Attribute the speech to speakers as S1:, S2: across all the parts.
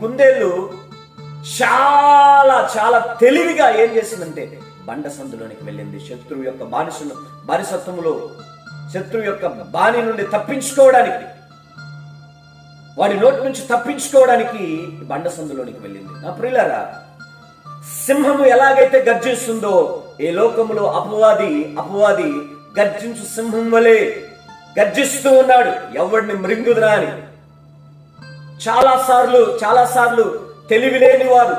S1: కుందేలు చాలా చాలా తెలివిగా ఏం చేసిందంటే బండ సందులోనికి వెళ్ళింది. శత్రువు యొక్క బానిసత్వములో శత్రువు యొక్క బాణి నుండి తప్పించుకోవడానికి, వాడి నోటి నుంచి తప్పించుకోవడానికి బండ సందులోనికి వెళ్ళింది. నా ప్రియులారా, సింహము ఎలాగైతే గర్జిస్తుందో ఈ లోకములో అపవాది గర్జించు సింహం వలె గర్జిస్తూ ఉన్నాడు, ఎవడిని మృంగుదురా అని. చాలా సార్లు తెలివి లేని వారు,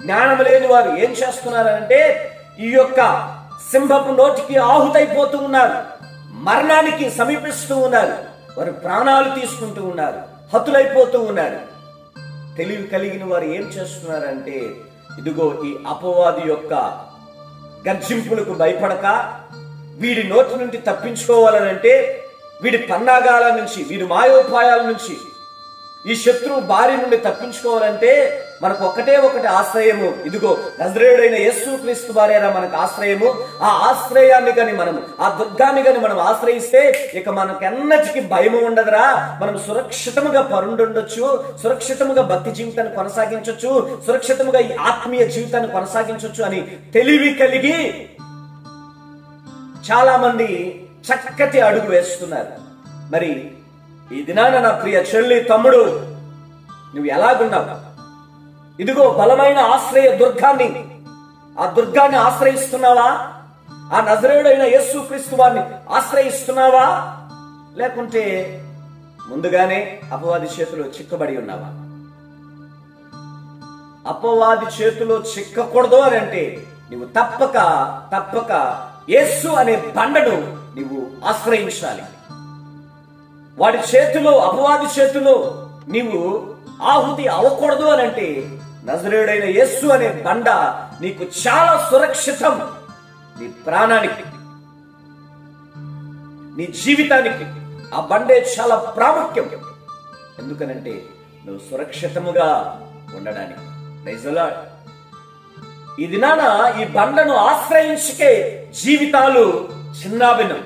S1: జ్ఞానం లేని వారు ఏం చేస్తున్నారంటే ఈ యొక్క సింహపు నోటికి ఆహుతైపోతూ ఉన్నారు, మరణానికి సమీపిస్తూ ఉన్నారు, వారు ప్రాణాలు తీసుకుంటూ ఉన్నారు, హతులైపోతూ ఉన్నారు. తెలివి కలిగిన వారు ఏం చేస్తున్నారంటే ఇదిగో ఈ అపవాది యొక్క గర్జింపులకు భయపడక, వీడి నోటి నుండి తప్పించుకోవాలనంటే, వీడి పన్నాగాల నుంచి, వీడి మాయోపాయాల నుంచి, ఈ శత్రువు బారి నుండి తప్పించుకోవాలంటే మనకు ఒకటే ఆశ్రయము. ఇదిగో నజరేయుడైన యేసుక్రీస్తు వారేరా మనకు ఆశ్రయము. ఆ ఆశ్రయాన్ని గాని మనము, ఆ దుర్గాన్ని గాని మనం ఆశ్రయిస్తే ఇక మనకెన్నటికి భయము ఉండదురా. మనం సురక్షితముగా పరుండొచ్చు, సురక్షితముగా భక్తి జీవితాన్ని కొనసాగించవచ్చు, సురక్షితముగా ఈ ఆత్మీయ జీవితాన్ని కొనసాగించవచ్చు అని తెలివి కలిగి చాలా మంది చక్కటి అడుగు వేస్తున్నారు. మరి ఈ దినాన నా ప్రియ చెల్లి, తమ్ముడు, నువ్వు ఎలాగున్నావు? ఇదిగో బలమైన ఆశ్రయ దుర్గాన్ని ఆశ్రయిస్తున్నావా? ఆ నజరేయుడైన యేసుక్రీస్తు వారిని ఆశ్రయిస్తున్నావా? లేకుంటే ముందుగానే అపవాది చేతిలో చిక్కబడి ఉన్నావా? అపవాది చేతిలో చిక్కకూడదు అని అంటే నువ్వు తప్పక యేసు అనే బండను నువ్వు ఆశ్రయించాలి. వాడి చేతిలో, అపవాది చేతిలో నీవు ఆహుతి అవ్వకూడదు అని అంటే నజరేయుడైన యేసు అనే బండ నీకు చాలా సురక్షితం. నీ ప్రాణానికి, నీ జీవితానికి ఆ బండే చాలా ప్రాముఖ్యం. ఎందుకనంటే నువ్వు సురక్షితముగా ఉండడానికి. Praise the Lord. ఈ దినాన ఈ బండను ఆశ్రయించుకే జీవితాలు చిన్నాభిన్నం.